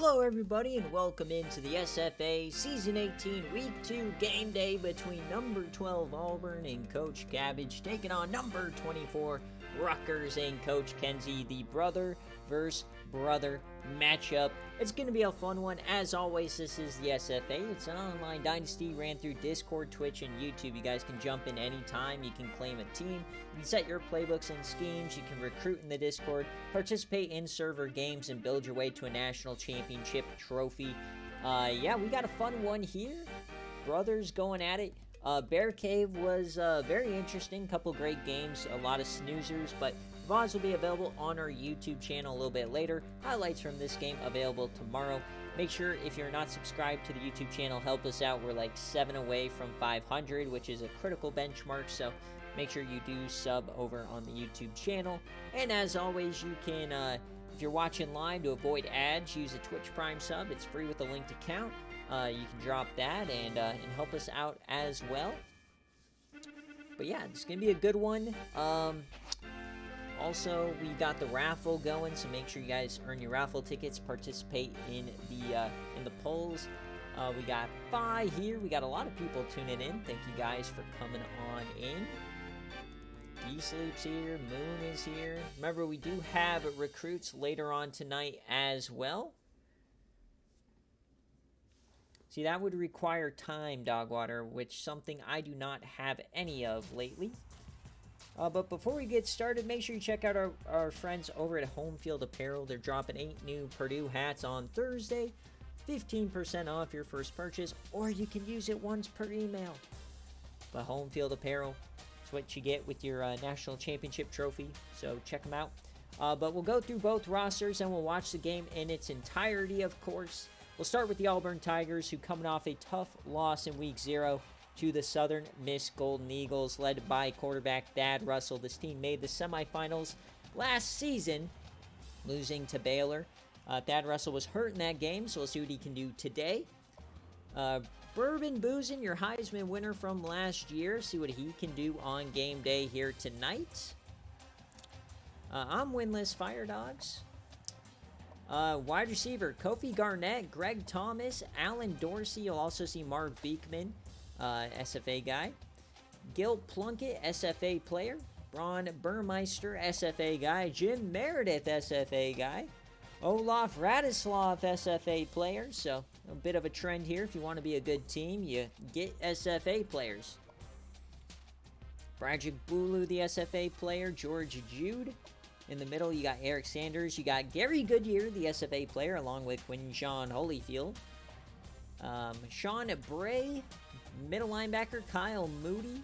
Hello everybody and welcome into the SFA Season 18 Week 2 game day between number 12 Auburn and Coach Cabbage taking on number 24 Rutgers and Coach Kenzie, the brother versus brother matchup. It's going to be a fun one. As always, this is the SFA. It's an online dynasty, ran through Discord, Twitch, and YouTube. You guys can jump in anytime. You can claim a team. You can set your playbooks and schemes. You can recruit in the Discord, participate in server games, and build your way to a national championship trophy. Yeah, we got a fun one here. Brothers going at it. BearCave was very interesting. Couple great games, a lot of snoozers, but VODs will be available on our YouTube channel a little bit later. Highlights from this game available tomorrow. Make sure, if you're not subscribed to the YouTube channel, help us out. We're like 7 away from 500, which is a critical benchmark, so make sure you do sub over on the YouTube channel. And as always, you can, if you're watching live, to avoid ads, use a Twitch Prime sub. It's free with a linked account. You can drop that and help us out as well. But yeah, it's going to be a good one. Also, we got the raffle going, so make sure you guys earn your raffle tickets, participate in the polls. We got Phi here. We got a lot of people tuning in. Thank you guys for coming on in. D-Sleep's here. Moon is here. Remember, we do have recruits later on tonight as well. See, that would require time, Dogwater, which something I do not have any of lately. But before we get started, make sure you check out our friends over at Home Field Apparel. They're dropping 8 new Purdue hats on Thursday. 15% off your first purchase, or you can use it once per email. But Home Field Apparel, it's what you get with your national championship trophy, so check them out. But we'll go through both rosters, and we'll watch the game in its entirety, of course. We'll start with the Auburn Tigers, who coming off a tough loss in Week 0 to the Southern Miss Golden Eagles, led by quarterback Thad Russell. This team made the semifinals last season, losing to Baylor. Thad Russell was hurt in that game, so we'll see what he can do today. Bourbon Boozin, your Heisman winner from last year. See what he can do on game day here tonight. I'm winless, Fire Dogs. Wide receiver, Kofi Garnett, Greg Thomas, Alan Dorsey. You'll also see Marv Beekman, SFA guy. Gil Plunkett, SFA player. Braun Burmeister, SFA guy. Jim Meredith, SFA guy. Olaf Radislav, SFA player. So, a bit of a trend here. If you want to be a good team, you get SFA players. Brajic Bulu, the SFA player. George Jude. In the middle, you got Eric Sanders. You got Gary Goodyear, the SFA player, along with Quinjon Holyfield. Sean Bray, middle linebacker, Kyle Moody,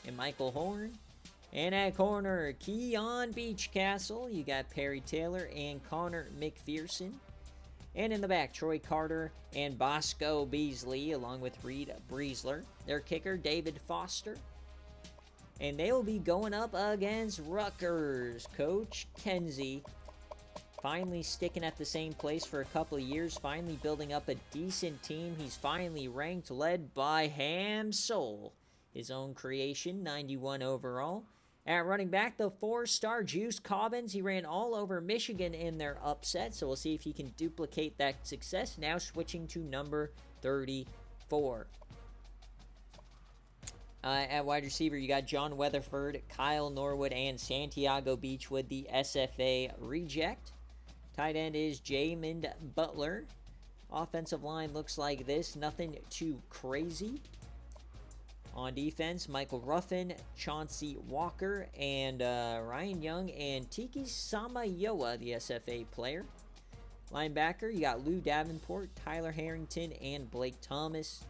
and Michael Horn. And at corner, Keon Beachcastle. You got Perry Taylor and Connor McPherson. And in the back, Troy Carter and Bosco Beasley, along with Reed Breesler. Their kicker, David Foster. And they will be going up against Rutgers. Coach Kenzie, finally sticking at the same place for a couple of years, finally building up a decent team. He's finally ranked, led by Ham Soul, his own creation, 91 overall. At running back, the 4-star Juice Cobbins. He ran all over Michigan in their upset, so we'll see if he can duplicate that success. Now switching to number 34. At wide receiver, you got John Weatherford, Kyle Norwood, and Santiago Beachwood, the SFA reject. Tight end is Jamin Butler. Offensive line looks like this. Nothing too crazy. On defense, Michael Ruffin, Chauncey Walker, and Ryan Young, and Tiki Samayoa, the SFA player. Linebacker, you got Lou Davenport, Tyler Harrington, and Blake Thomas.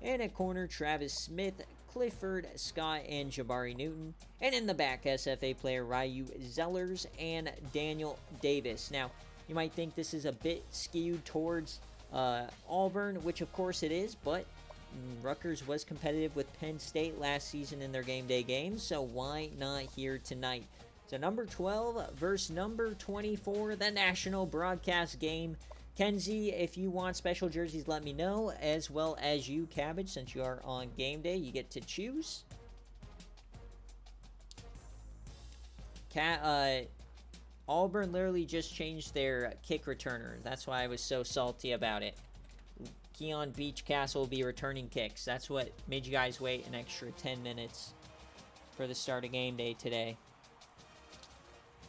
And at corner, Travis Smith, Clifford Scott, and Jabari Newton. And in the back, SFA player Ryu Zellers and Daniel Davis. Now, you might think this is a bit skewed towards Auburn, which of course it is, but Rutgers was competitive with Penn State last season in their game day games, so why not here tonight? So number 12 versus number 24, the national broadcast game. Kenzie, if you want special jerseys, let me know, as well as you, Cabbage, since you are on game day. You get to choose. Auburn literally just changed their kick returner. That's why I was so salty about it. Keon Beachcastle will be returning kicks. That's what made you guys wait an extra 10 minutes for the start of game day today.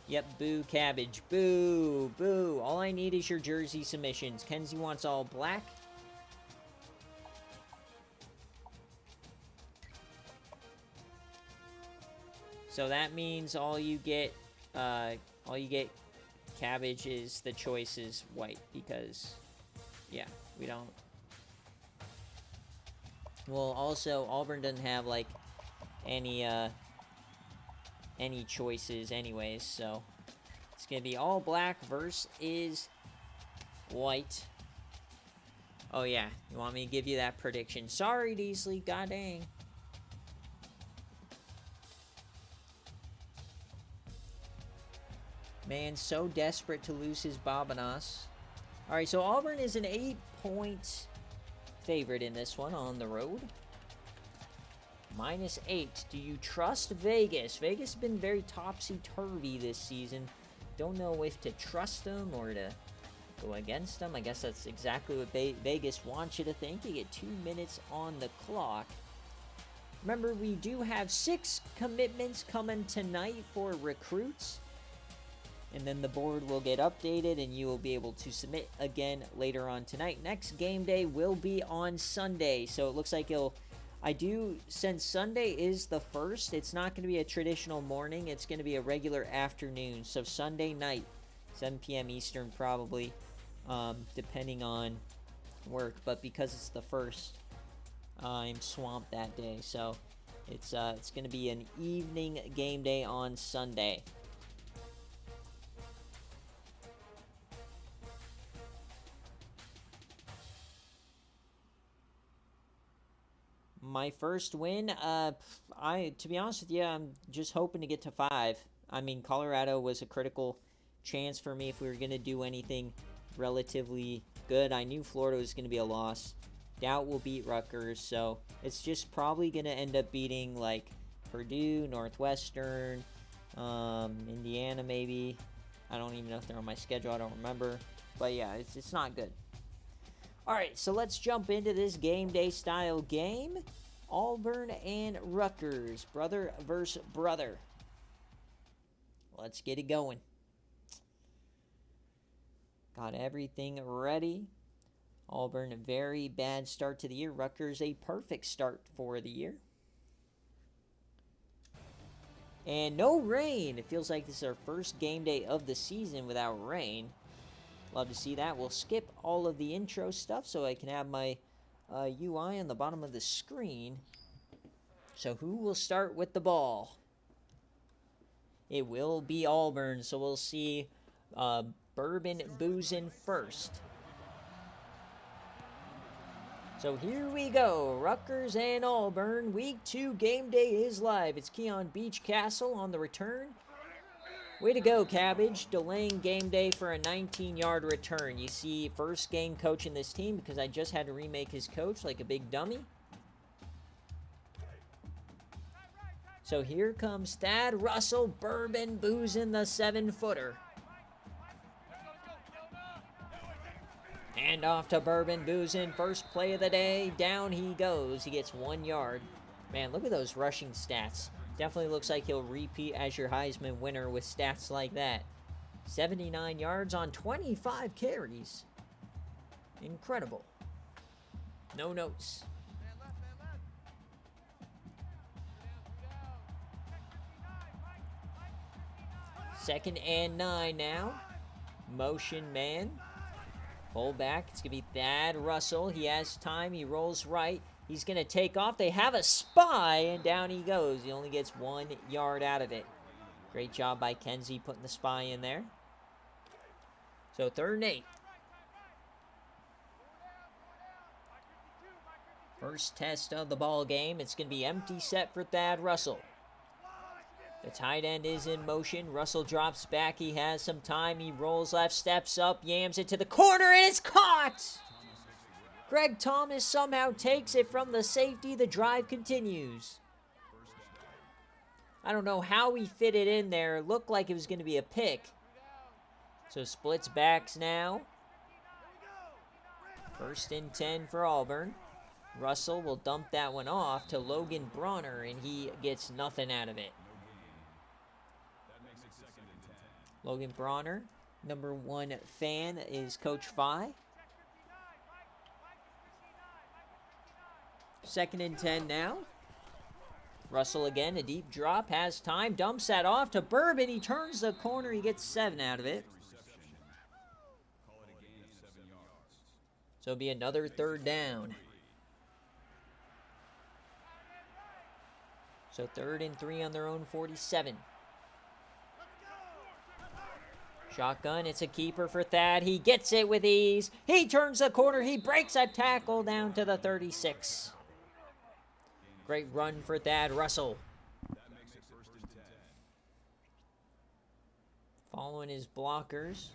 Yep, boo cabbage. Boo, boo. All I need is your jersey submissions. Kenzie wants all black. So that means all you get cabbage is the choice is white because, yeah, we don't. Well, also Auburn doesn't have like any choices anyways, so it's gonna be all black versus white. Oh yeah, you want me to give you that prediction? Sorry, Deasley, god dang. Man, so desperate to lose his Bobanos. Alright, so Auburn is an 8-point favorite in this one on the road. -8. Do you trust Vegas? Vegas has been very topsy-turvy this season. Don't know if to trust them or to go against them. I guess that's exactly what Vegas wants you to think. You get 2 minutes on the clock. Remember, we do have 6 commitments coming tonight for recruits. And then the board will get updated and you will be able to submit again later on tonight. Next game day will be on Sunday. So it looks like since Sunday is the 1st, it's not going to be a traditional morning. It's going to be a regular afternoon. So Sunday night, 7 p.m. Eastern probably, depending on work. But because it's the 1st, I'm swamped that day. So it's going to be an evening game day on Sunday. My first win, to be honest with you, I'm just hoping to get to 5. I mean, Colorado was a critical chance for me if we were going to do anything relatively good. I knew Florida was going to be a loss. Doubt we'll beat Rutgers, so it's just probably going to end up beating, like, Purdue, Northwestern, Indiana maybe. I don't even know if they're on my schedule. I don't remember. But, yeah, it's not good. Alright, so let's jump into this game day style game. Auburn and Rutgers, brother versus brother. Let's get it going. Got everything ready. Auburn, a very bad start to the year. Rutgers, a perfect start for the year. And no rain. It feels like this is our first game day of the season without rain. Love to see that. We'll skip all of the intro stuff so I can have my UI on the bottom of the screen. So who will start with the ball? It will be Auburn, so we'll see Bourbon boozing first. So here we go. Rutgers and Auburn. Week 2 game day is live. It's Keon Beachcastle on the return. Way to go, Cabbage. Delaying game day for a 19-yard return. You see, first game coaching this team because I just had to remake his coach like a big dummy. So here comes Thad Russell, Bourbon boozing the 7-footer. Hand off to Bourbon boozing. First play of the day. Down he goes. He gets 1 yard. Man, look at those rushing stats. Definitely looks like he'll repeat as your Heisman winner with stats like that. 79 yards on 25 carries. Incredible. No notes. Second and 9 now. Motion man. Fullback. It's going to be Thad Russell. He has time. He rolls right. He's going to take off. They have a spy, and down he goes. He only gets 1 yard out of it. Great job by Kenzie putting the spy in there. So 3rd and 8. First test of the ball game. It's going to be empty set for Thad Russell. The tight end is in motion. Russell drops back. He has some time. He rolls left, steps up, yams it to the corner, and it's caught! Greg Thomas somehow takes it from the safety. The drive continues. I don't know how he fit it in there. It looked like it was going to be a pick. So splits backs now. 1st and 10 for Auburn. Russell will dump that one off to Logan Bronner, and he gets nothing out of it. Logan Bronner, #1 fan, is Coach Phi. 2nd and 10 now. Russell again, a deep drop, has time, dumps that off to Bourbon. He turns the corner, he gets 7 out of it. So it'll be another 3rd down. So 3rd and 3 on their own 47. Shotgun, it's a keeper for Thad. He gets it with ease. He turns the corner. He breaks a tackle down to the 36. Great run for Thad Russell. Following his blockers.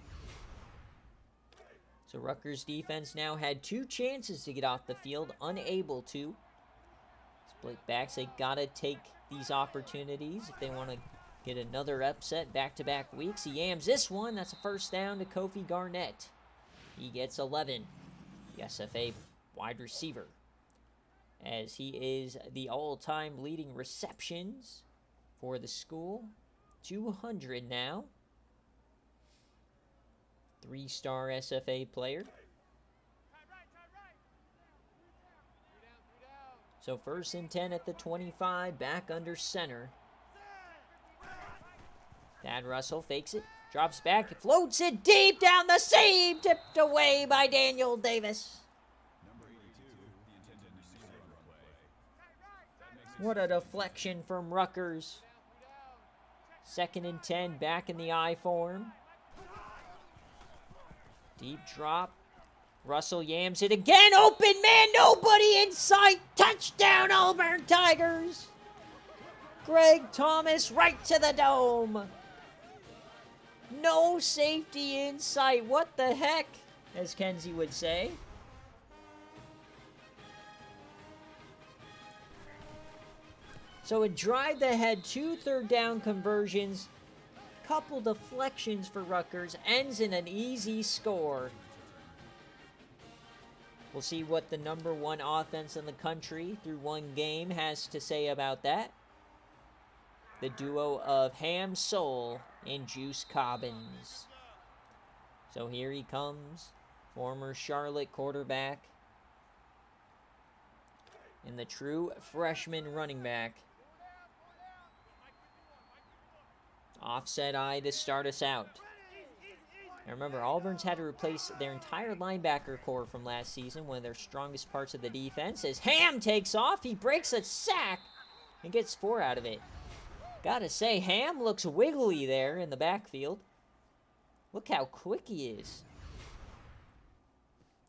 So Rutgers defense now had 2 chances to get off the field, unable to. Split backs, they gotta take these opportunities if they want to get another upset back-to-back weeks. He yams this one. That's a 1st down to Kofi Garnett. He gets 11. The SFA wide receiver, as he is the all-time leading receptions for the school. 200 now. 3-star SFA player. So 1st and 10 at the 25, back under center. Thad Russell fakes it, drops back, floats it deep down the seam, tipped away by Daniel Davis. What a deflection from Rutgers. 2nd and 10, back in the I form. Deep drop. Russell yams it again. Open man, nobody in sight. Touchdown, Auburn Tigers. Greg Thomas right to the dome. No safety in sight. What the heck, as Kenzie would say. So a drive that had 2 third-down conversions, couple deflections for Rutgers, ends in an easy score. We'll see what the #1 offense in the country through 1 game has to say about that. The duo of Ham Soul and Juice Cobbins. So here he comes, former Charlotte quarterback and the true freshman running back. Offset eye to start us out. Now remember, Auburn's had to replace their entire linebacker core from last season, one of their strongest parts of the defense. As Ham takes off, he breaks a sack and gets 4 out of it. Gotta say, Ham looks wiggly there in the backfield. Look how quick he is.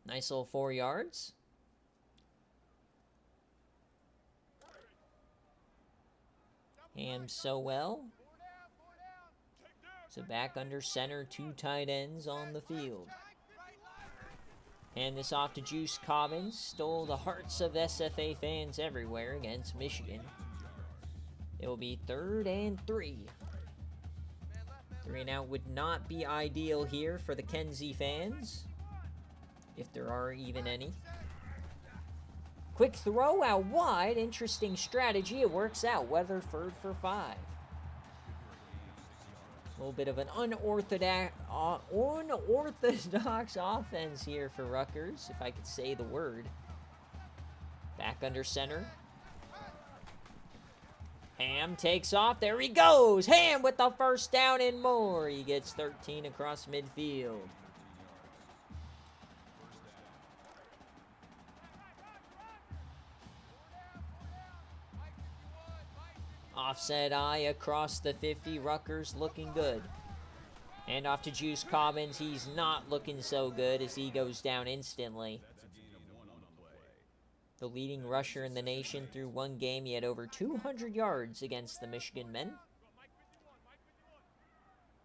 Nice little 4 yards. Ham so well. So back under center, 2 tight ends on the field. Hand this off to Juice Cobbins. Stole the hearts of SFA fans everywhere against Michigan. It will be 3rd and 3. 3 and out would not be ideal here for the Kenzie fans, if there are even any. Quick throw out wide. Interesting strategy. It works out. Weatherford for 5. A little bit of an unorthodox offense here for Rutgers, if I could say the word. Back under center. Ham takes off. There he goes. Ham with the 1st down and more. He gets 13 across midfield. Offset eye across the 50. Rutgers looking good. Hand off to Juice Cobbins. He's not looking so good as he goes down instantly. The leading rusher in the nation through 1 game. He had over 200 yards against the Michigan men.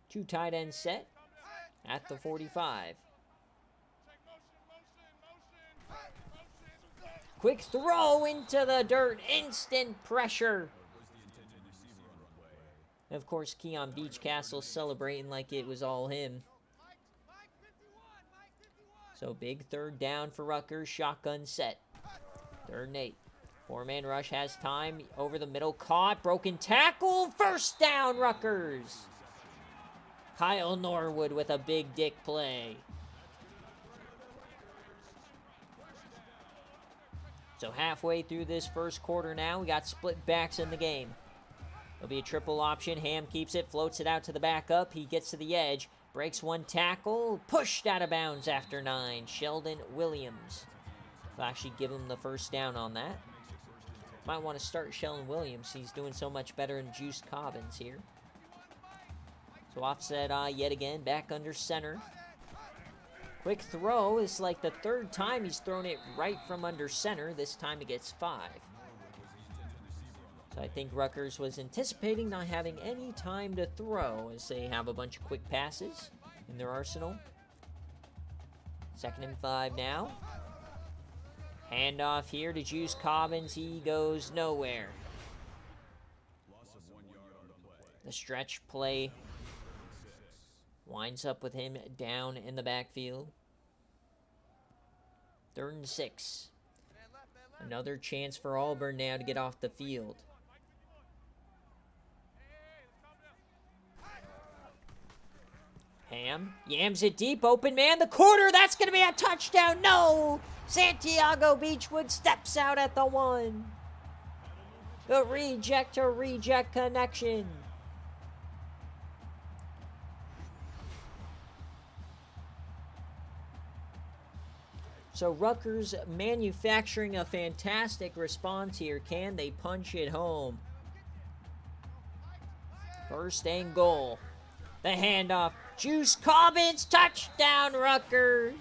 2 tight end set at the 45. Quick throw into the dirt. Instant pressure. And of course, Keon Beachcastle celebrating like it was all him. So big third down for Rutgers. Shotgun set. 3rd and 8. 4-man rush has time. Over the middle. Caught. Broken tackle. First down, Rutgers. Kyle Norwood with a big dick play. So halfway through this first quarter now, we got split backs in the game. There'll be a triple option. Ham keeps it, floats it out to the backup. He gets to the edge, breaks one tackle, pushed out of bounds after 9. Sheldon Williams. We'll actually give him the first down on that. Might want to start Sheldon Williams. He's doing so much better than Juice Cobbins here. So offset yet again, back under center. Quick throw. It's like the 3rd time he's thrown it right from under center. This time he gets 5. So I think Rutgers was anticipating not having any time to throw as they have a bunch of quick passes in their arsenal. 2nd and 5 now. Handoff here to Juice Cobbins. He goes nowhere. The stretch play winds up with him down in the backfield. 3rd and 6. Another chance for Auburn now to get off the field. Ham yams it deep, open man, the corner, that's going to be a touchdown. No! Santiago Beachwood steps out at the 1. The reject to reject connection. So Rutgers manufacturing a fantastic response here. Can they punch it home? 1st and goal. The handoff. Juice Cobbins, touchdown Rutgers.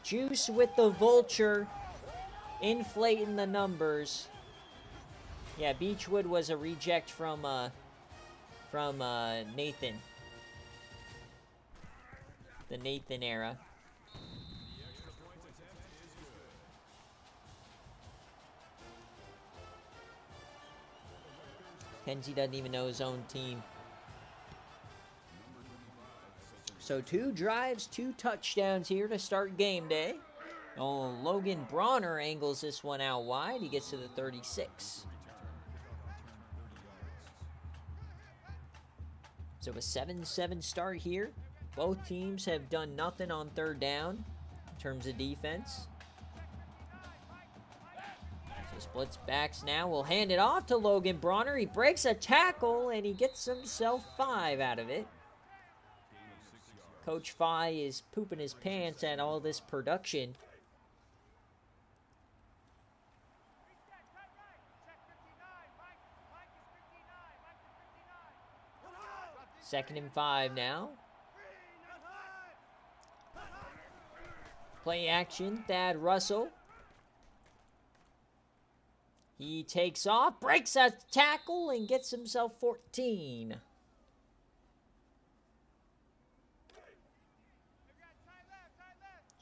Juice with the vulture, inflating the numbers. Yeah, Beachwood was a reject from Nathan. The Nathan era. Kenzie doesn't even know his own team. So 2 drives, 2 touchdowns here to start game day. Oh, Logan Bronner angles this one out wide. He gets to the 36. So a 7-7 start here. Both teams have done nothing on 3rd down in terms of defense. So splits backs now. We'll hand it off to Logan Bronner. He breaks a tackle, and he gets himself 5 out of it. Coach Fye is pooping his pants at all this production. Second and 5 now. Play action, Thad Russell. He takes off, breaks a tackle, and gets himself 14.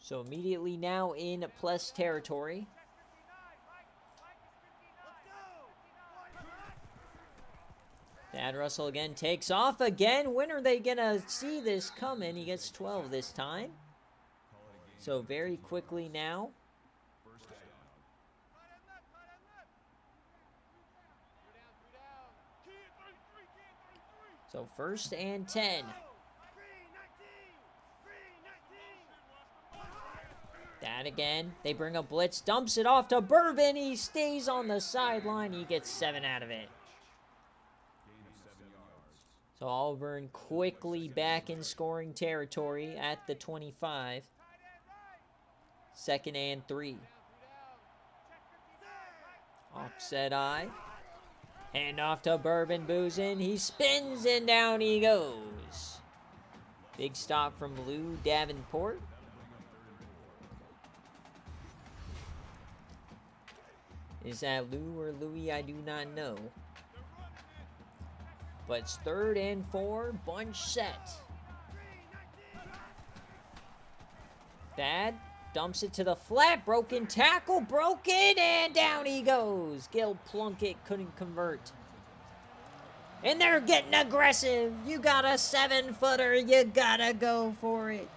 So immediately now in plus territory. Thad Russell again takes off again. When are they going to see this coming? He gets 12 this time. So very quickly now. So 1st and 10. That again. They bring a blitz. Dumps it off to Bourbon. He stays on the sideline. He gets 7 out of it. So Auburn quickly back in scoring territory at the 25. 2nd and 3. Offset eye. Hand off to Bourbon Boozin. He spins and down he goes. Big stop from Lou Davenport. Is that Lou or Louie? I do not know. But it's 3rd and 4. Bunch set. Thad dumps it to the flat. Broken tackle. Broken. And down he goes. Gil Plunkett couldn't convert. And they're getting aggressive. You got a 7-footer. You gotta go for it.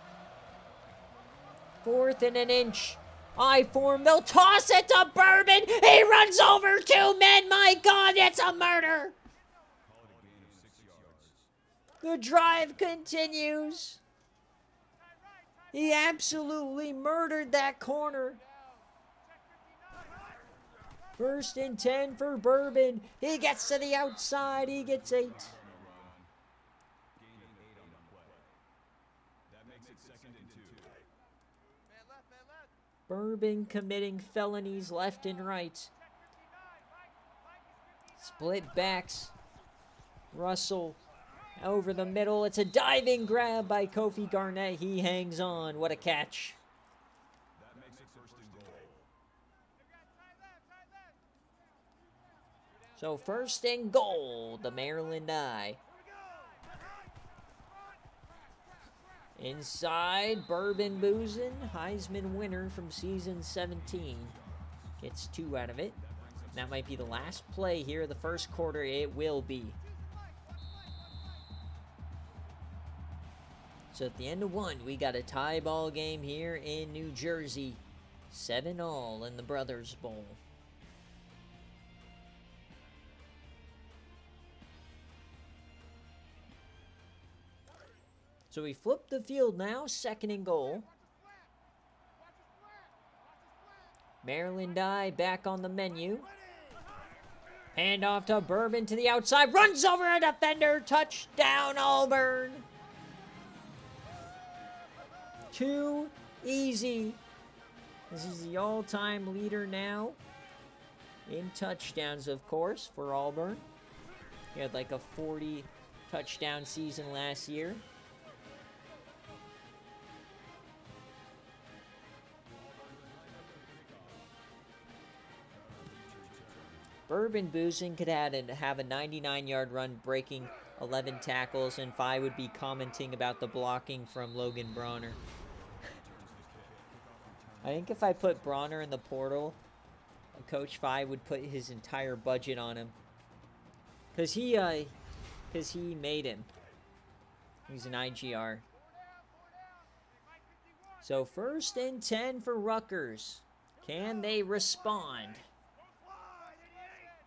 4th and an inch. I form. They'll toss it to Bourbon. He runs over 2 men. My God, it's a murder. The drive continues. He absolutely murdered that corner. 1st and 10 for Bourbon. He gets to the outside. He gets 8. Bourbon committing felonies left and right. Split backs. Russell over the middle. It's a diving grab by Kofi Garnett. He hangs on. What a catch. So 1st and goal, the Maryland Eye. Inside, Bourbon Boozin, Heisman winner from season 17. Gets 2 out of it. That might be the last play here of the 1st quarter. It will be. So at the end of 1, we got a tie ball game here in New Jersey. 7-all in the Brothers Bowl. So we flip the field now, 2nd and goal. Maryland Eye back on the menu. Hand off to Bourbon to the outside. Runs over a defender. Touchdown, Auburn. Too easy. This is the all-time leader now in touchdowns, of course, for Auburn. He had like a 40 touchdown season last year. Bourbon Boozin could have a 99-yard run, breaking 11 tackles, and Phi would be commenting about the blocking from Logan Bronner. I think if I put Bronner in the portal, Coach Phi would put his entire budget on him. Because he made him. He's an IGR. So 1st and 10 for Rutgers. Can they respond?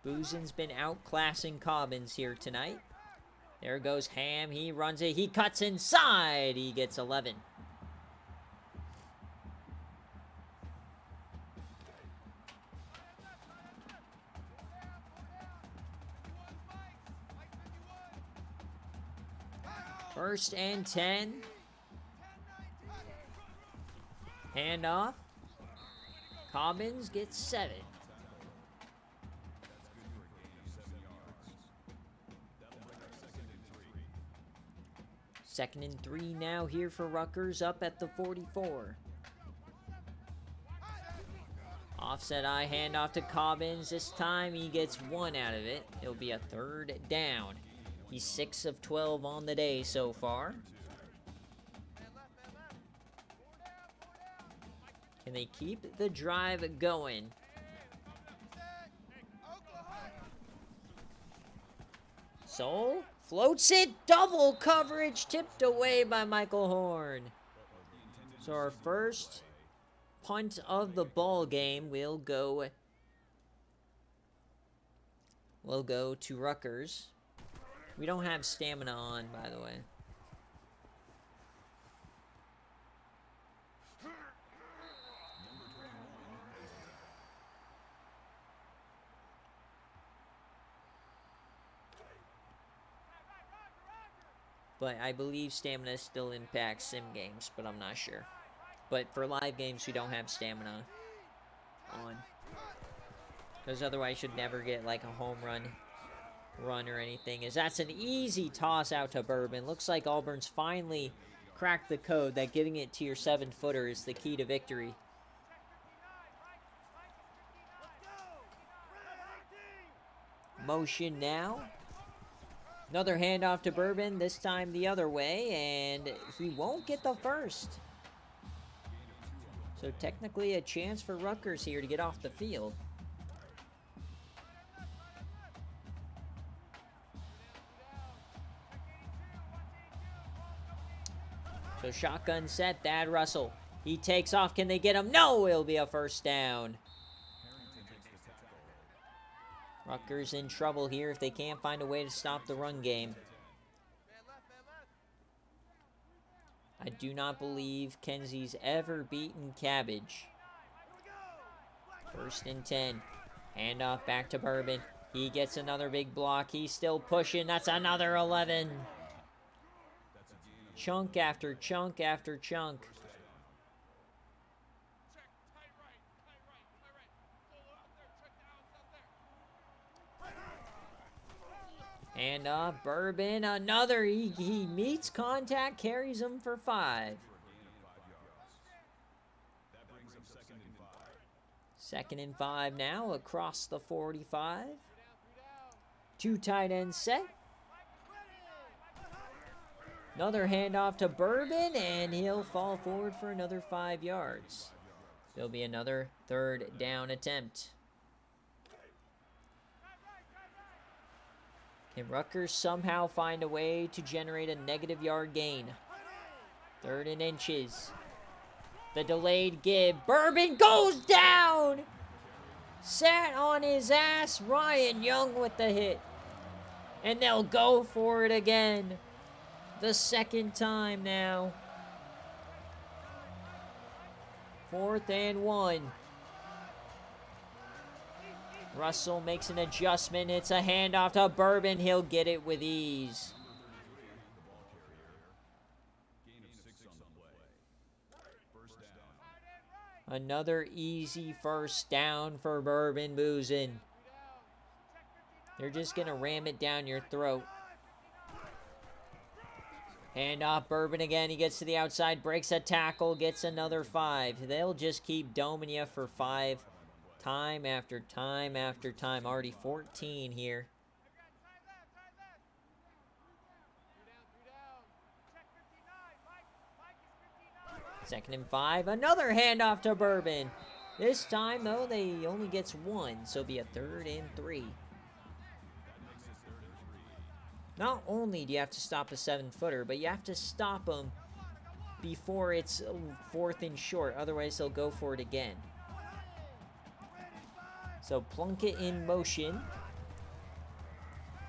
Boozin's been outclassing Cobbins here tonight. There goes Ham. He runs it. He cuts inside. He gets 11. First and 10. Handoff. Cobbins gets 7. 2nd and 3 now here for Rutgers, up at the 44. Offset eye handoff to Cobbins. This time he gets 1 out of it. It'll be a 3rd down. He's 6 of 12 on the day so far. Can they keep the drive going? Soul floats it, double coverage, tipped away by Michael Horn. So our first punt of the ball game will go to Rutgers. We don't have stamina on, by the way. But I believe stamina still impacts sim games, but I'm not sure. But for live games, we don't have stamina on. Because otherwise you'd never get like a home run or anything. As that's an easy toss out to Bourbon. Looks like Auburn's finally cracked the code that getting it to your 7-footer is the key to victory. Motion now. Another handoff to Bourbon, this time the other way, and he won't get the first. So technically a chance for Rutgers here to get off the field. So shotgun set, Thad Russell. He takes off. Can they get him? No, it'll be a first down. Rutgers in trouble here if they can't find a way to stop the run game. I do not believe Kenzie's ever beaten Cabbage. 1st and 10. Handoff back to Bourbon. He gets another big block. He's still pushing. That's another 11. Chunk after chunk after chunk. And Bourbon, another. He meets contact, carries him for 5. 2nd and 5 now across the 45. 2 tight ends set. Another handoff to Bourbon, and he'll fall forward for another 5 yards. There'll be another 3rd down attempt. Can Rutgers somehow find a way to generate a negative yard gain? 3rd and inches. The delayed give. Bourbon goes down! Sat on his ass. Ryan Young with the hit. And they'll go for it again. The 2nd time now. 4th and 1. Russell makes an adjustment. It's a handoff to Bourbon. He'll get it with ease. Another easy 1st down for Bourbon Boozin. They're just going to ram it down your throat. Handoff Bourbon again. He gets to the outside, breaks a tackle, gets another 5. They'll just keep doming you for 5 time after time after time. Already 14 here. 2nd and 5. Another handoff to Bourbon. This time, though, they only gets 1, so it'll be a 3rd and 3. Not only do you have to stop a 7-footer, but you have to stop them before it's 4th and short. Otherwise, they'll go for it again. So Plunkett in motion.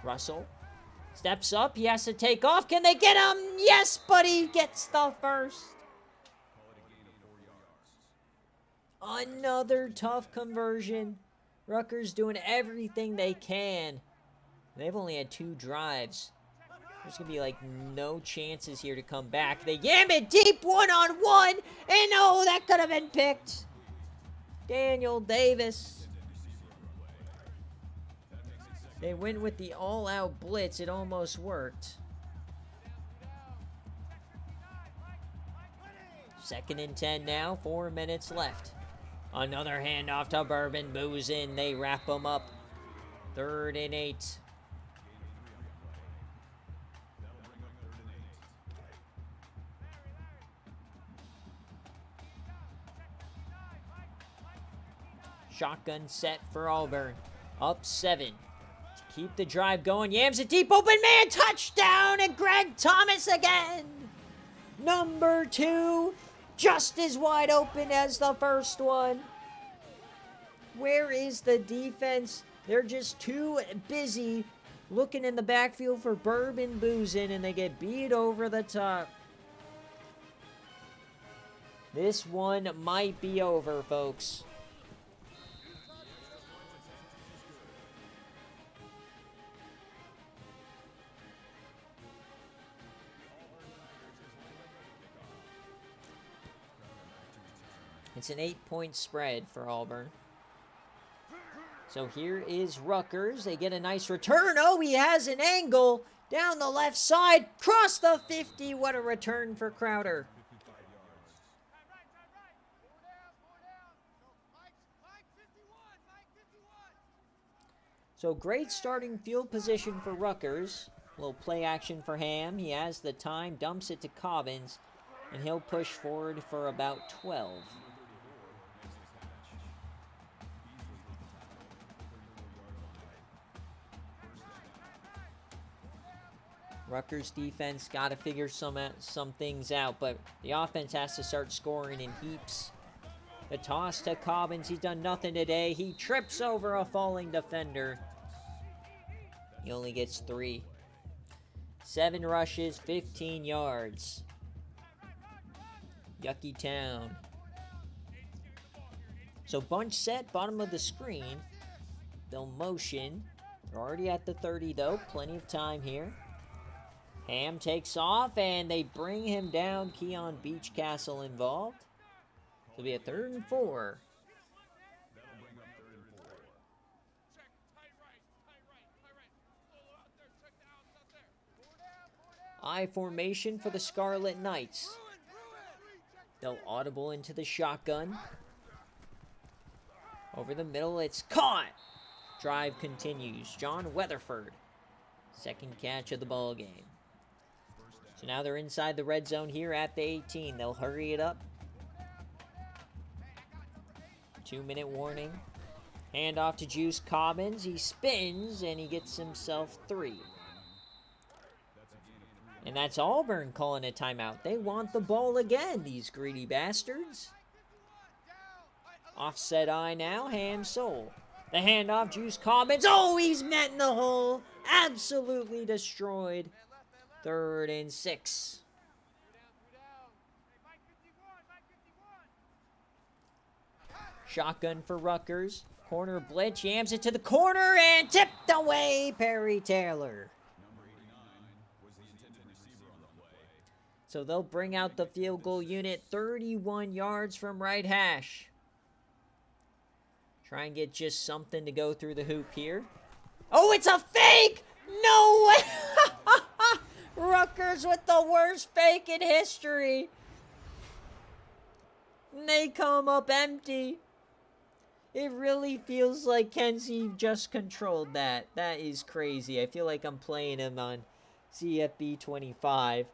Russell steps up. He has to take off. Can they get him? Yes, but he gets the 1st. Another tough conversion. Rutgers doing everything they can. They've only had 2 drives. There's going to be, like, no chances here to come back. They yam it deep, 1-on-1. And, oh, that could have been picked. Daniel Davis. They went with the all-out blitz. It almost worked. 2nd and 10 now. 4 minutes left. Another handoff to Bourbon. Boozin. They wrap him up. 3rd and 8. Shotgun set for Auburn. Up 7. To keep the drive going. Yams it deep. Open man. Touchdown. And Greg Thomas again. Number 2. Just as wide open as the first one. Where is the defense? They're just too busy looking in the backfield for Bourbon Boozin, and they get beat over the top. This one might be over, folks. It's an 8-point spread for Auburn. So here is Rutgers. They get a nice return. Oh, he has an angle down the left side. Cross the 50. What a return for Crowder. So great starting field position for Rutgers. A little play action for Ham. He has the time, dumps it to Cobbins, and he'll push forward for about 12. Rutgers defense got to figure some things out, but the offense has to start scoring in heaps. The toss to Cobbins. He's done nothing today. He trips over a falling defender. He only gets 3. 7 rushes, 15 yards. Yucky town. So bunch set, bottom of the screen. They'll motion. They're already at the 30 though. Plenty of time here. Ham takes off and they bring him down. Keon Beachcastle involved. It'll be a 3rd and 4. I formation for the Scarlet Knights. They'll audible into the shotgun. Over the middle, it's caught. Drive continues. John Weatherford. Second catch of the ball game. So now they're inside the red zone here at the 18. They'll hurry it up. 2-minute warning. Hand off to Juice Cobbins. He spins and he gets himself 3. And that's Auburn calling a timeout. They want the ball again, these greedy bastards. Offset eye now, Ham Soul. The handoff, Juice Cobbins. Oh, he's met in the hole. Absolutely destroyed. 3rd and 6. Shotgun for Rutgers. Corner blitz, jams it to the corner and tipped away, Perry Taylor. So they'll bring out the field goal unit 31 yards from right hash. Try and get just something to go through the hoop here. Oh, it's a fake! No way! Rutgers with the worst fake in history. And they come up empty. It really feels like Kenzie just controlled that. That is crazy. I feel like I'm playing him on CFB 25.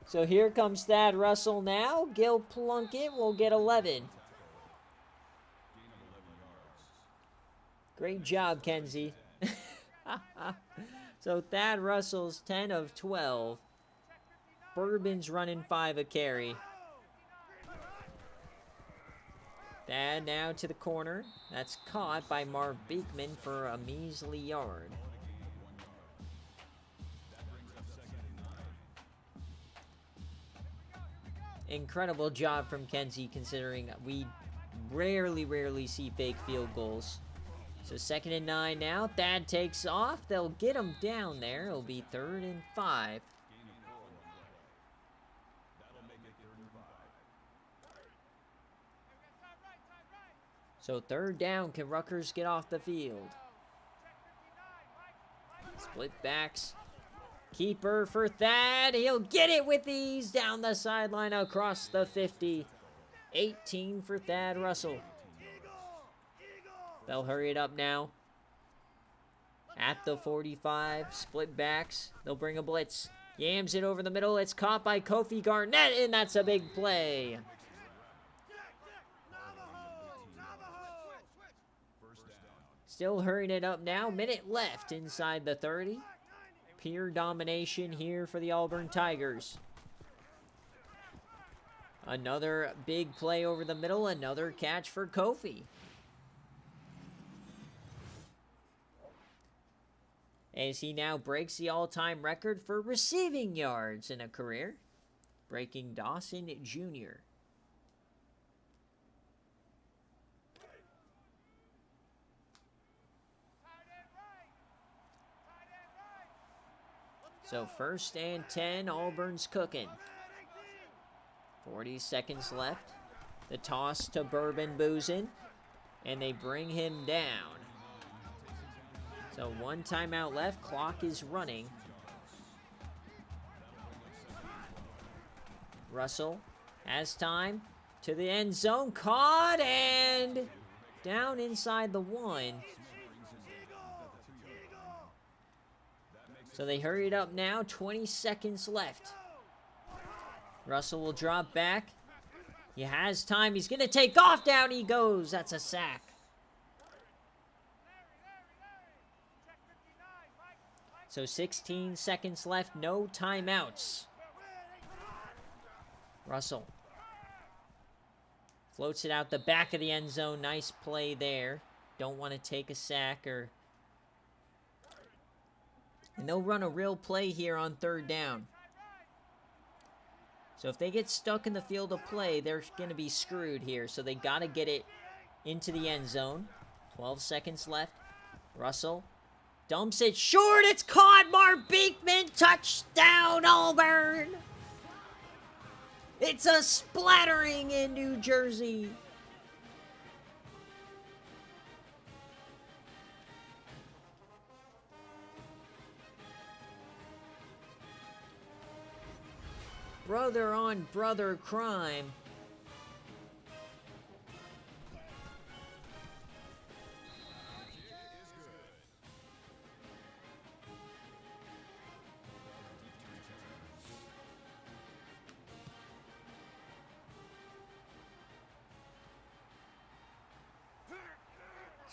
So here comes Thad Russell now. Gil Plunkett will get 11. Great job, Kenzie. So Thad Russell's 10 of 12. Bourbon's running 5 a carry. Thad now to the corner. That's caught by Marv Beekman for a measly yard. Incredible job from Kenzie, considering we rarely see fake field goals. So 2nd and 9 now. Thad takes off. They'll get him down there. It'll be 3rd and 5. So 3rd down. Can Rutgers get off the field? Split backs. Keeper for Thad. He'll get it with ease down the sideline across the 50. 18 for Thad Russell. They'll hurry it up now. At the 45. Split backs. They'll bring a blitz. Yams it over the middle. It's caught by Kofi Garnett, and that's a big play. Still hurrying it up now. Minute left inside the 30. Pure domination here for the Auburn Tigers. Another big play over the middle. Another catch for Kofi. As he now breaks the all-time record for receiving yards in a career, breaking Dawson Jr. So 1st and 10, Auburn's cooking. 40 seconds left. The toss to Bourbon Boozin, and they bring him down. So 1 timeout left. Clock is running. Russell has time to the end zone. Caught and down inside the 1. So they hurried up now. 20 seconds left. Russell will drop back. He has time. He's going to take off. Down he goes. That's a sack. So 16 seconds left, no timeouts. Russell floats it out the back of the end zone. Nice play there. Don't want to take a sack or... And they'll run a real play here on third down. So if they get stuck in the field of play, they're going to be screwed here. So they got to get it into the end zone. 12 seconds left. Russell dumps it short. It's caught. Mark Beekman. Touchdown, Auburn. It's a splattering in New Jersey. Brother on brother crime.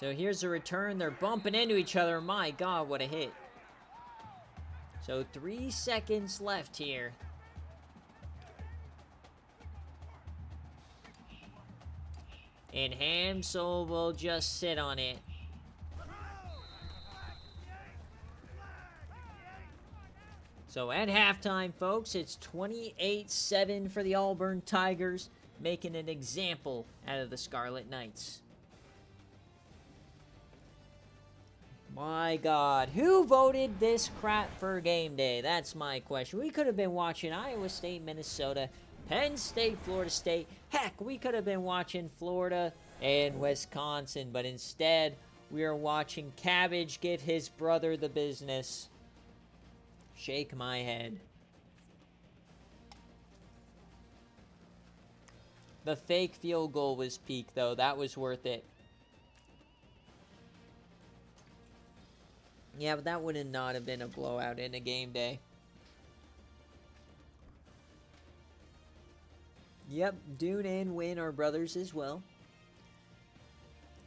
So here's the return. They're bumping into each other. My God, what a hit. So 3 seconds left here. And Hamsel will just sit on it. So at halftime, folks, it's 28-7 for the Auburn Tigers, making an example out of the Scarlet Knights. My God, who voted this crap for game day? That's my question. We could have been watching Iowa State, Minnesota, Penn State, Florida State. Heck, we could have been watching Florida and Wisconsin, but instead, we are watching Cabbage give his brother the business. Shake my head. The fake field goal was peak, though. That was worth it. Yeah, but that would not have been a blowout in a game day. Yep, Dune and Win are brothers as well.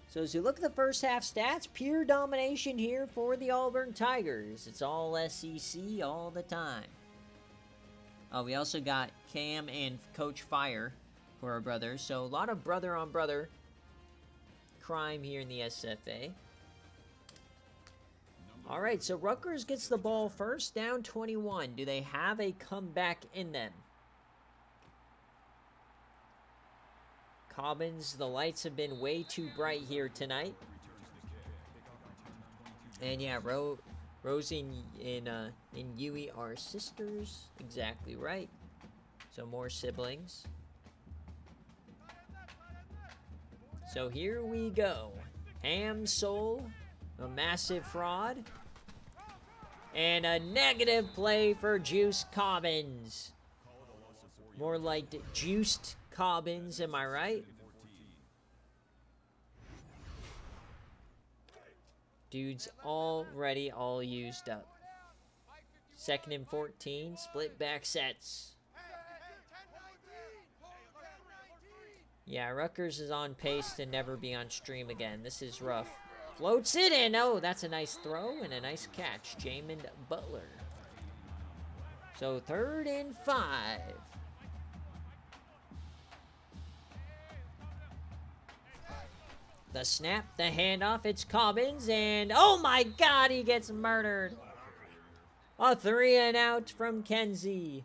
So as you look at the first half stats, pure domination here for the Auburn Tigers. It's all SEC all the time. Oh, we also got Cam and Coach Fire for our brothers. So a lot of brother-on-brother crime here in the SFA. All right, so Rutgers gets the ball first, down 21. Do they have a comeback in them? Cobbins, the lights have been way too bright here tonight. And yeah, Rosie and Yui are sisters. Exactly right. So more siblings. So here we go. Hamsel, a massive fraud. And a negative play for Juice Cobbins. More like Juiced Cobbins, am I right? Dude's already all used up. 2nd and 14, split back sets. Yeah, Rutgers is on pace to never be on stream again. This is rough. Floats it in. Oh, that's a nice throw and a nice catch. Jamin Butler. So 3rd and 5. The snap, the handoff, it's Cobbins, and oh my God, he gets murdered. A 3 and out from Kenzie.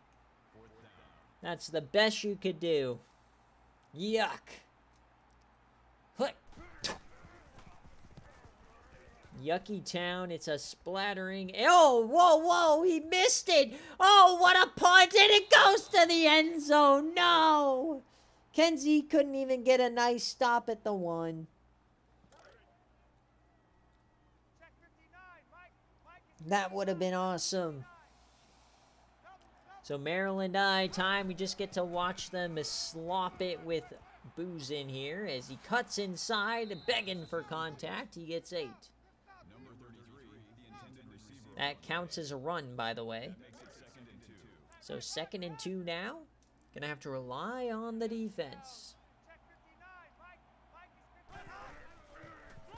That's the best you could do. Yuck. Yucky Town, it's a splattering. Oh, whoa, he missed it. Oh, what a punt, and it goes to the end zone. No. Kenzie couldn't even get a nice stop at the 1. That would have been awesome. So Maryland time, we just get to watch them slop it with booze in here as he cuts inside, begging for contact. He gets 8. That counts as a run, by the way. So 2nd and 2 now. Gonna have to rely on the defense.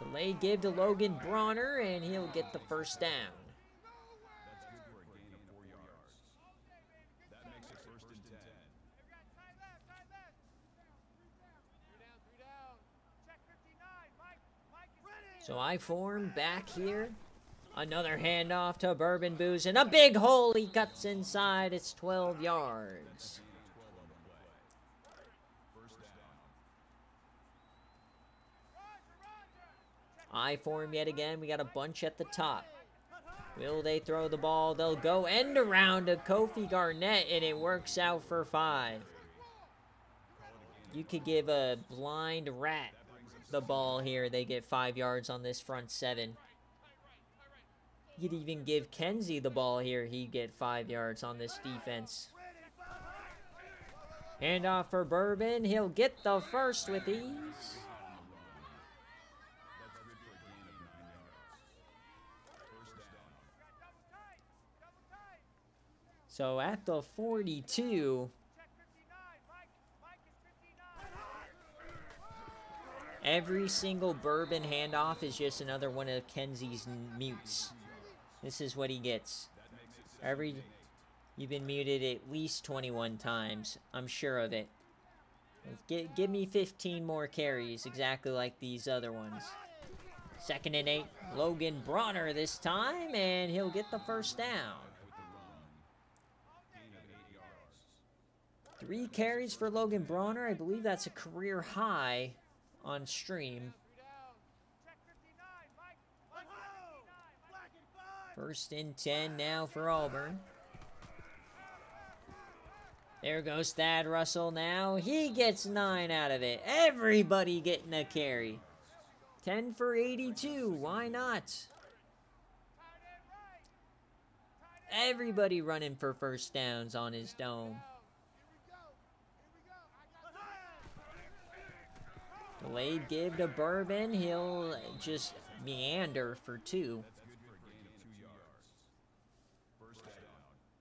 Delay give to Logan Bronner, and he'll get the first down. So I form back here. Another handoff to Bourbon Booze, and a big hole. He cuts inside. It's 12 yards. I form yet again. We got a bunch at the top. Will they throw the ball? They'll go end around to Kofi Garnett, and it works out for 5. You could give a blind rat the ball here. They get 5 yards on this front 7. You could even give Kenzie the ball here. He'd get 5 yards on this defense. Handoff for Bourbon. He'll get the first with ease. So at the 42, every single Bourbon handoff is just another one of Kenzie's mutes. This is what he gets. You've been muted at least 21 times. I'm sure of it. Give me 15 more carries, exactly like these other ones. 2nd and 8. Logan Bronner this time, and he'll get the first down. 3 carries for Logan Bronner. I believe that's a career high on stream. 1st and 10 now for Auburn. There goes Thad Russell now. He gets 9 out of it. Everybody getting a carry. 10 for 82. Why not? Everybody running for first downs on his dome. Delayed give to Bourbon. He'll just meander for 2.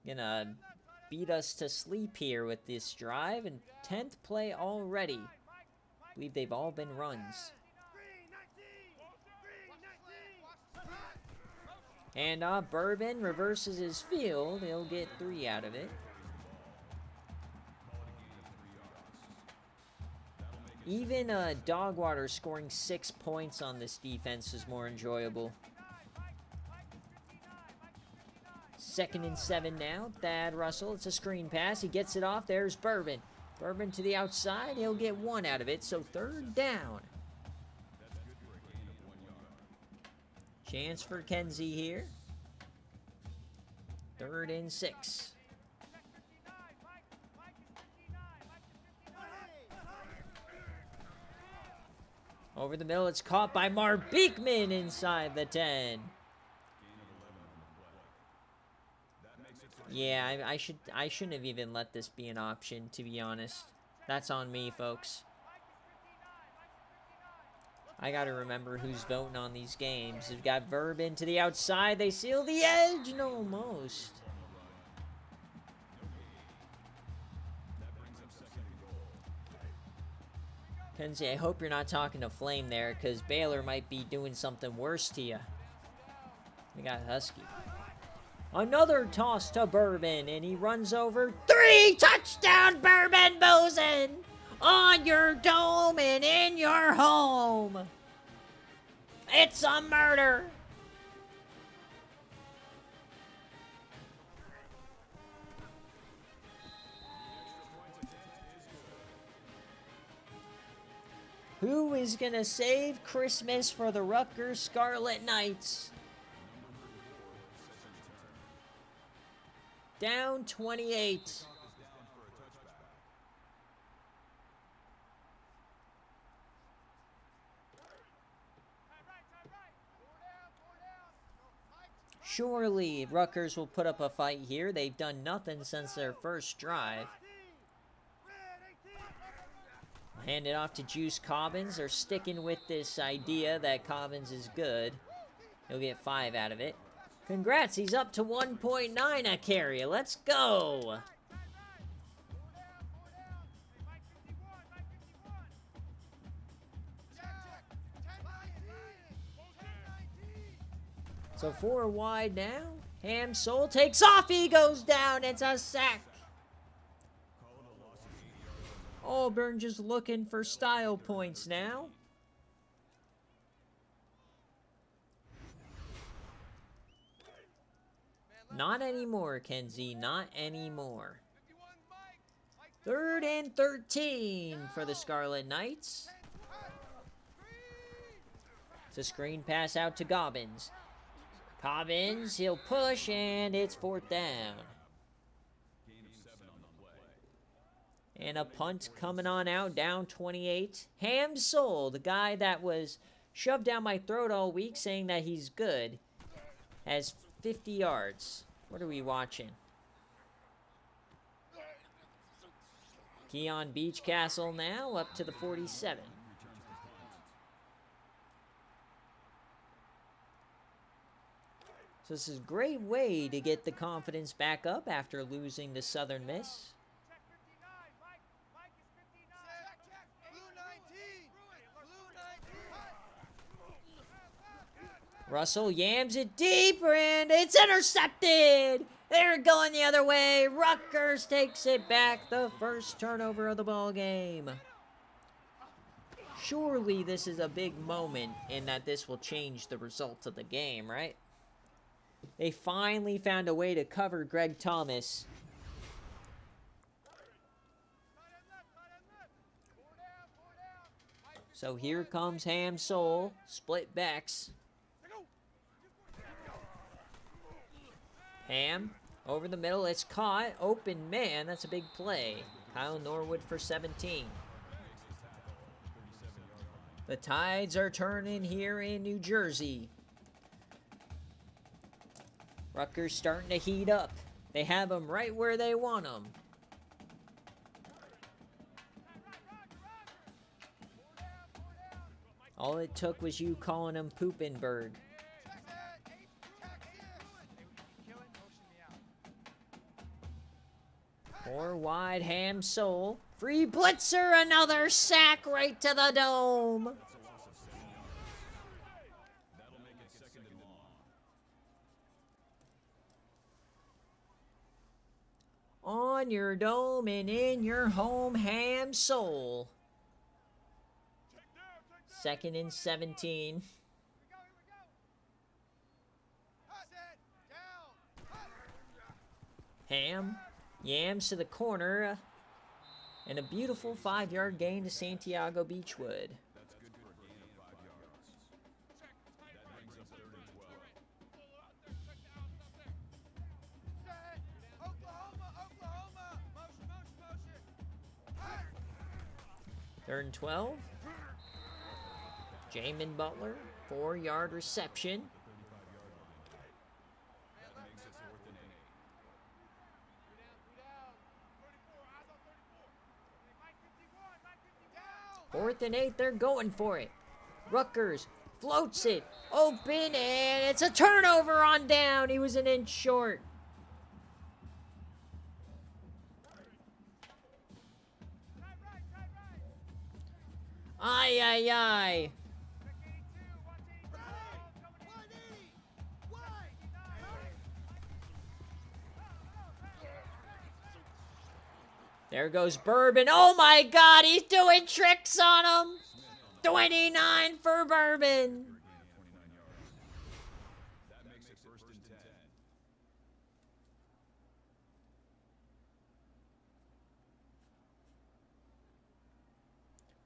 Gonna beat us to sleep here with this drive. And 10th play already. I believe they've all been runs. And Bourbon reverses his field. He'll get 3 out of it. Even Dogwater scoring 6 points on this defense is more enjoyable. 2nd and 7 now. Thad Russell. It's a screen pass. He gets it off. There's Bourbon. Bourbon to the outside. He'll get 1 out of it. So 3rd down. Chance for Kenzie here. 3rd and 6. Over the middle, it's caught by Mark Beekman inside the 10. Yeah, I shouldn't have even let this be an option, to be honest. That's on me, folks. I gotta remember who's voting on these games. We've got Bourbon to the outside. They seal the edge, and almost. Kenzie, I hope you're not talking to Flame there, because Baylor might be doing something worse to you. We got Husky. Another toss to Bourbon, and he runs over. 3 touchdown Bourbon Boozin! On your dome and in your home. It's a murder. Who is going to save Christmas for the Rutgers Scarlet Knights? Down 28. Surely Rutgers will put up a fight here. They've done nothing since their first drive. Hand it off to Juice Cobbins. They're sticking with this idea that Cobbins is good. He'll get 5 out of it. Congrats, he's up to 1.9 a carry. Let's go. So 4 wide now. Ham Soul takes off. He goes down. It's a sack. Auburn just looking for style points now. Not anymore, Kenzie. Not anymore. 3rd and 13 for the Scarlet Knights. It's a screen pass out to Gobbins. Cobbins, he'll push, and it's 4th down. And a punt coming on out, down 28. Ham Soul, the guy that was shoved down my throat all week saying that he's good, has 50 yards. What are we watching? Keon Beachcastle now up to the 47. So this is a great way to get the confidence back up after losing to Southern Miss. Russell yams it deep, and it's intercepted! They're going the other way. Rutgers takes it back, the first turnover of the ball game. Surely this is a big moment in that this will change the result of the game, right? They finally found a way to cover Greg Thomas. So here comes Ham Soul, split backs. Ham, over the middle, it's caught. Open man, that's a big play. Kyle Norwood for 17. The tides are turning here in New Jersey. Rutgers starting to heat up. They have them right where they want them. All it took was you calling him Poopenberg. 4 wide, Ham Soul. Free blitzer, another sack right to the dome. On your dome and in your home, Ham Soul. 2nd and 17. Ham yams to the corner, and a beautiful 5-yard gain to Santiago Beechwood. Third and 12. Jamin Butler, 4-yard reception. Fourth and 8, they're going for it. Rutgers floats it, open, and it's a turnover on down. He was an inch short. Ay, ay, ay. There goes Bourbon. Oh my God, he's doing tricks on him. 29 for Bourbon.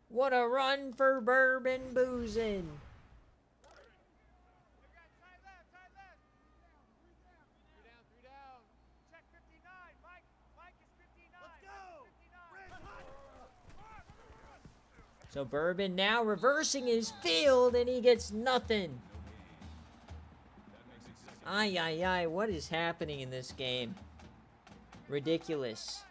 What a run for Bourbon Boozin'. So Bourbon now reversing his field, and he gets nothing. Ay, ay, ay, what is happening in this game? Ridiculous.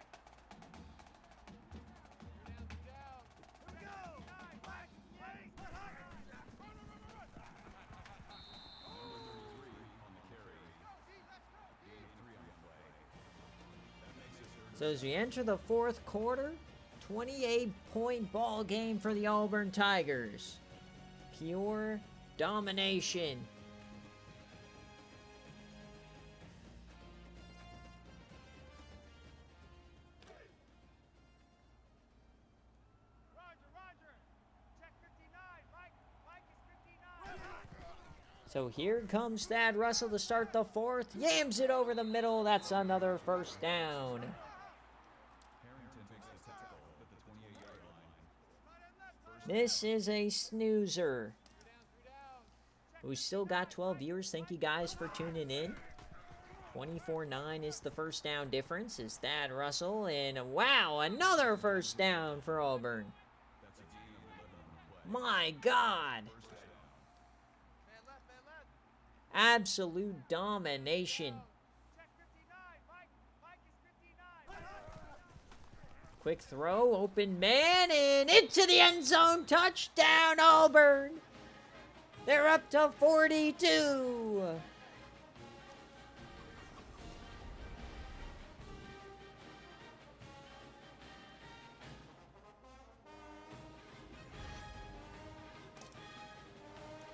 So as we enter the fourth quarter, 28-point ball game for the Auburn Tigers. Pure domination. So here comes Thad Russell to start the fourth. Yams it over the middle. That's another first down. This is a snoozer. We still got 12 viewers. Thank you guys for tuning in. 24-9 is the first down difference. Is Thad Russell. And wow, another first down for Auburn. My God. Absolute domination. Quick throw, open man, and into the end zone. Touchdown, Auburn. They're up to 42.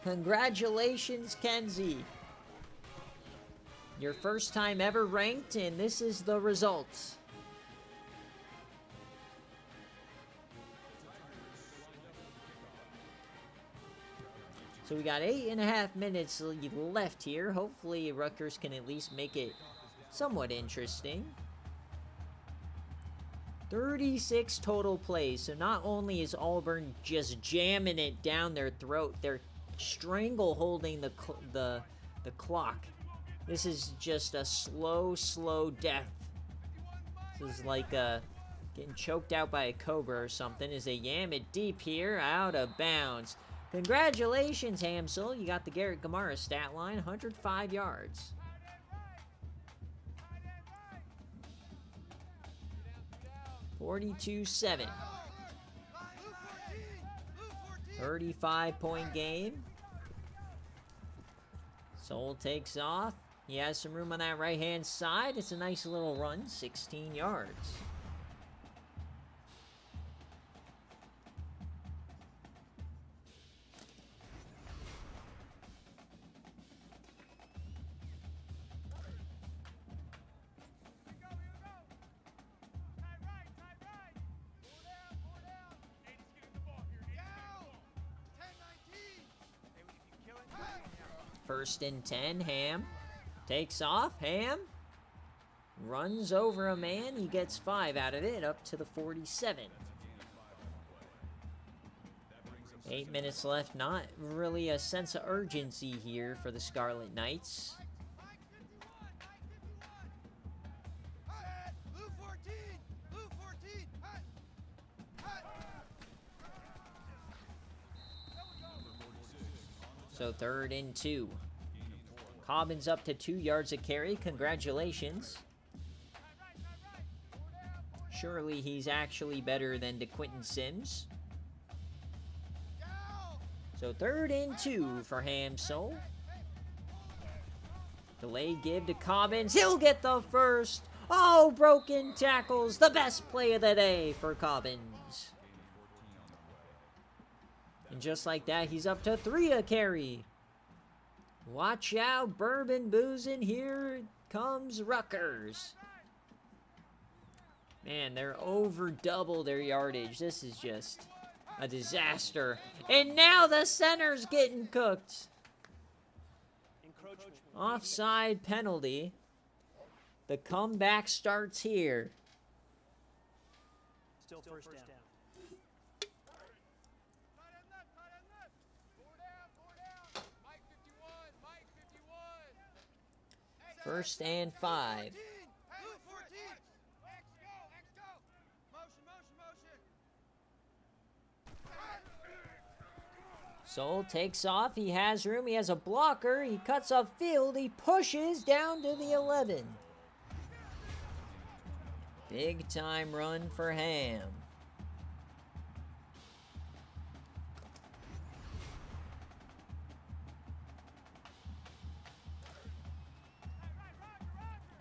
Congratulations, Kenzie. Your first time ever ranked, and this is the results. So we got 8.5 minutes left here. Hopefully Rutgers can at least make it somewhat interesting. 36 total plays. So not only is Auburn just jamming it down their throat, they're strangle holding the clock. This is just a slow death. This is like getting choked out by a cobra or something. As they yam it deep here, out of bounds. Congratulations, Hamsel. You got the Garrett Gamara stat line, 105 yards. (42-7). 35-point game. Soul takes off. He has some room on that right-hand side. It's a nice little run, 16 yards. First and 10, Ham takes off. Ham runs over a man. He gets 5 out of it, up to the 47. 8 minutes left. Not really a sense of urgency here for the Scarlet Knights. So 3rd and 2. Cobbins up to 2 yards a carry. Congratulations. Surely he's actually better than DeQuinton Sims. So 3rd and 2 for Hamsel. Delay give to Cobbins. He'll get the first. Oh, broken tackles. The best play of the day for Cobbins. And just like that, he's up to 3 a carry. Watch out, bourbon boozing. Here comes Rutgers. Man, they're over double their yardage. This is just a disaster. And now the center's getting cooked. Offside penalty. The comeback starts here. Still first down. First and 5. Soul takes off. He has room. He has a blocker. He cuts upfield. He pushes down to the 11. Big time run for Ham.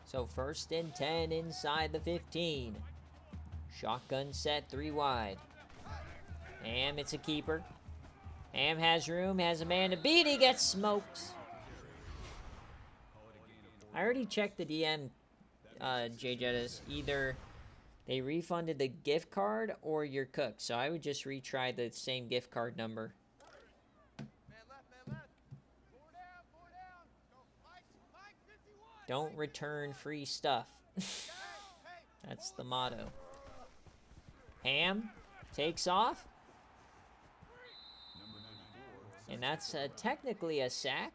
So 1st and 10 inside the 15. Shotgun set 3 wide. Ham, it's a keeper. Ham has room, has a man to beat. He gets smoked. I already checked the DM, J Jettis. Either they refunded the gift card or you're cooked. So I would just retry the same gift card number. Don't return free stuff. That's the motto. Ham takes off. And that's technically a sack.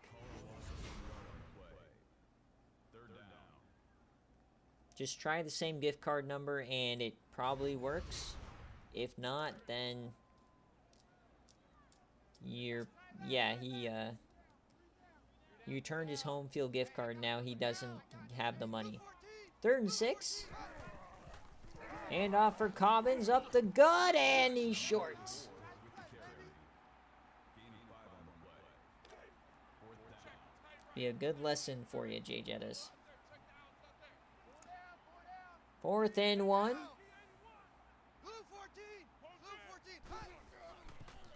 Just try the same gift card number and it probably works. If not, then you're... Yeah, he returned his home field gift card. Now he doesn't have the money. 3rd and 6. Hand off for Cobbins. Up the gut, and he's short. Be a good lesson for you, Jay Jettas. 4th and 1.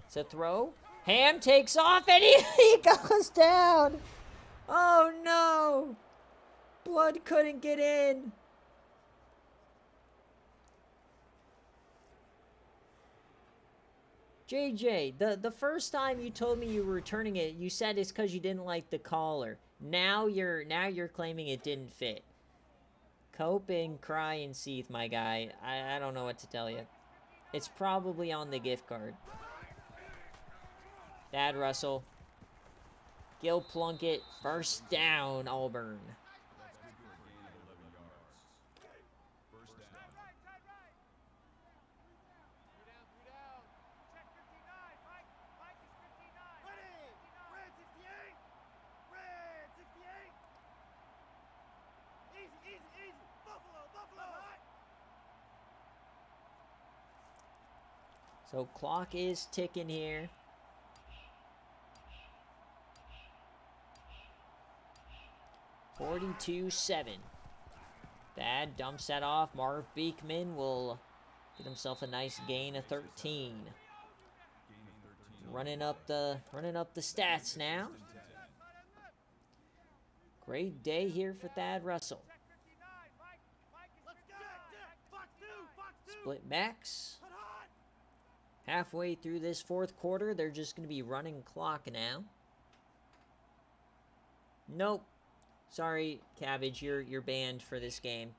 It's a throw. Ham takes off, and he goes down. Oh, no. Blood couldn't get in. JJ, the first time you told me you were returning it, you said it's because you didn't like the collar. Now you're claiming it didn't fit. Cope and cry and seethe, my guy. I don't know what to tell you. It's probably on the gift card. Thad Russell. Gil Plunkett. First down, Auburn. So clock is ticking here. (42-7). Thad dumps that off. Marv Beekman will get himself a nice gain of 13. Running up the stats now. Great day here for Thad Russell. Split backs. Halfway through this 4th quarter, they're just going to be running clock now. Nope. Sorry, Cabbage, you're banned for this game.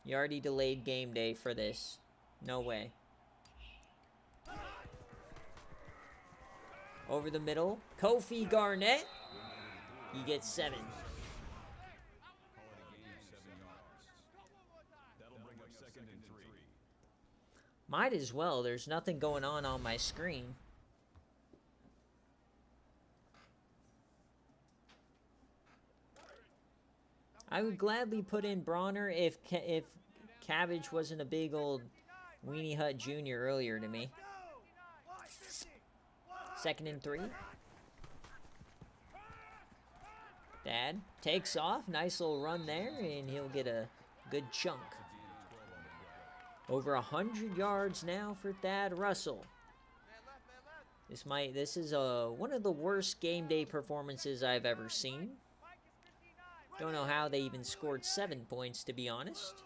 You already delayed game day for this. No way. Over the middle, Kofi Garnett. He gets 7. Might as well. There's nothing going on my screen. I would gladly put in Bronner if Cabbage wasn't a big old Weenie Hut Jr. earlier to me. 2nd and 3. Thad takes off. Nice little run there, and he'll get a good chunk. Over 100 yards now for Thad Russell. This is one of the worst game day performances I've ever seen. Don't know how they even scored 7 points, to be honest.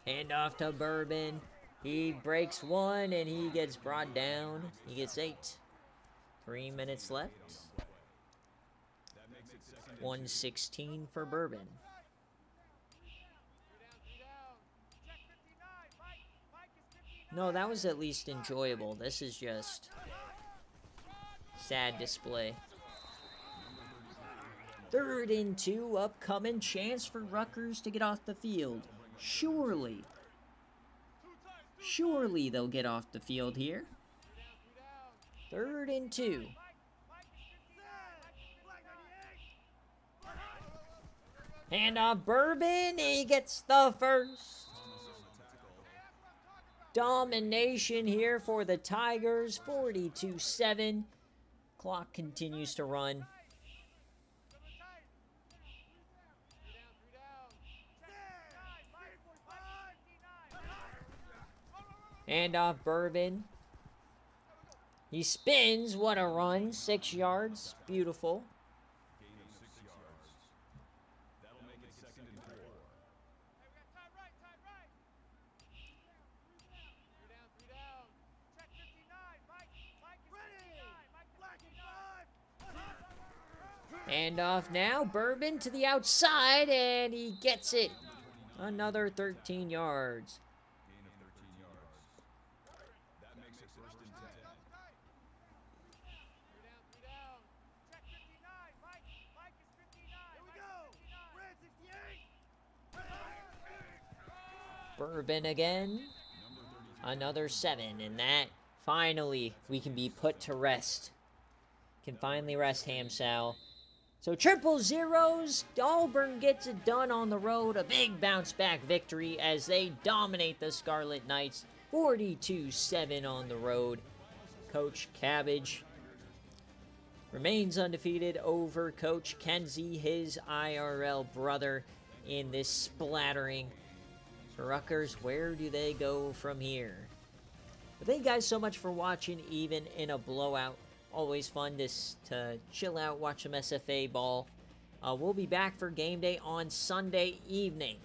Hand off to Bourbon. He breaks one, and he gets brought down. He gets 8. 3 minutes left. 1:16 for Bourbon. No, that was at least enjoyable. This is just sad display. 3rd and 2, upcoming chance for Rutgers to get off the field. Surely they'll get off the field here. 3rd and 2. Hand off Bourbon. He gets the first. Domination here for the Tigers. 42-7. Clock continues to run. Hand off Bourbon. He spins. What a run. 6 yards. Beautiful. Handoff now. Bourbon to the outside, and he gets it. Another 13 yards. Bourbon again. Another 7, and that, finally, we can be put to rest. Can finally rest Hamsal. So triple zeros. Auburn gets it done on the road. A big bounce back victory as they dominate the Scarlet Knights. 42-7 on the road. Coach Cabbage remains undefeated over Coach Kenzie, his IRL brother, in this splattering. Rutgers, where do they go from here? But thank you guys so much for watching, even in a blowout. Always fun to chill out, watch some SFA ball. We'll be back for game day on Sunday evening.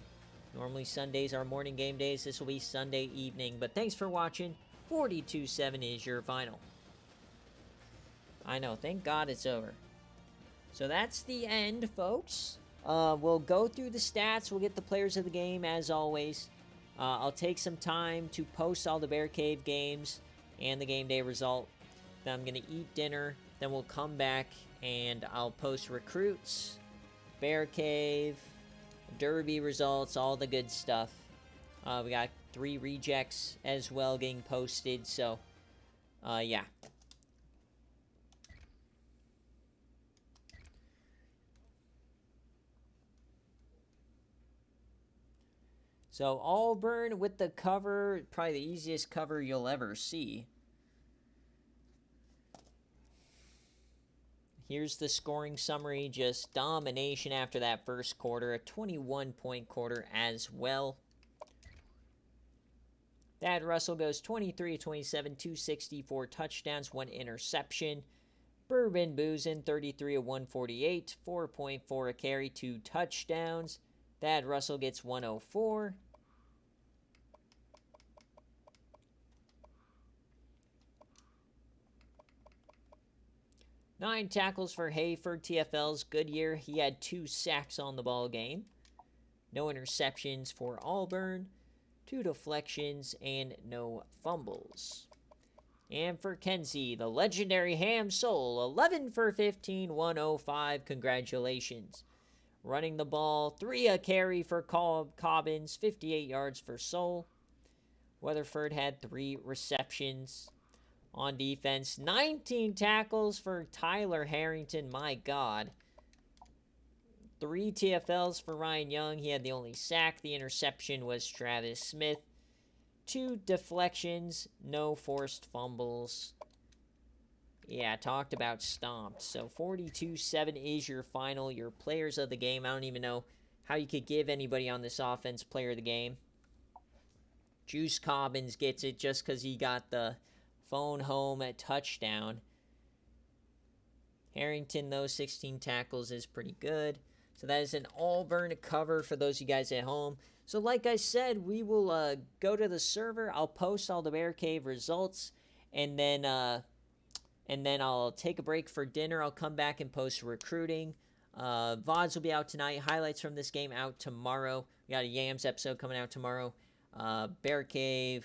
Normally Sundays are morning game days. This will be Sunday evening. But thanks for watching. 42-7 is your final. I know, thank God it's over. So that's the end, folks. We'll go through the stats. We'll get the players of the game, as always. I'll take some time to post all the BearCave games and the game day result. Then I'm going to eat dinner. Then we'll come back and I'll post recruits, BearCave, Derby results, all the good stuff. We got 3 rejects as well getting posted. So, yeah. So Auburn with the cover, probably the easiest cover you'll ever see. Here's the scoring summary, just domination after that first quarter, a 21-point quarter as well. Thad Russell goes 23-27, 264 touchdowns, 1 interception. Bourbon Boozin, 33-148, 4.4 a carry, 2 touchdowns. Thad Russell gets 104. Nine tackles for Hayford, TFL's Goodyear. He had 2 sacks on the ball game. No interceptions for Auburn. 2 deflections and no fumbles. And for Kenzie, the legendary Ham Soul, 11 for 15, 105. Congratulations. Running the ball, 3 a carry for Cobbins, 58 yards for Soul. Weatherford had 3 receptions. On defense, 19 tackles for Tyler Harrington. My God. 3 TFLs for Ryan Young. He had the only sack. The interception was Travis Smith. 2 deflections. No forced fumbles. Yeah, talked about stomped. So 42-7 is your final. Your players of the game. I don't even know how you could give anybody on this offense player of the game. Juice Cobbins gets it just because he got the phone home at touchdown. Harrington, though, 16 tackles is pretty good. So that is an Auburn cover for those of you guys at home. So like I said, we will go to the server. I'll post all the BearCave results, and then I'll take a break for dinner. I'll come back and post recruiting. VODs will be out tonight. Highlights from this game out tomorrow. We got a Yams episode coming out tomorrow. BearCave.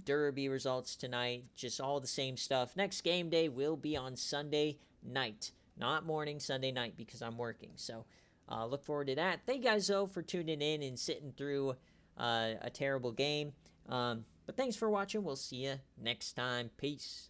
Derby results tonight, just all the same stuff. Next game day will be on Sunday night, not morning, Sunday night, because I'm working. So look forward to that. Thank you guys, though, for tuning in and sitting through a terrible game. But thanks for watching. We'll see you next time. Peace.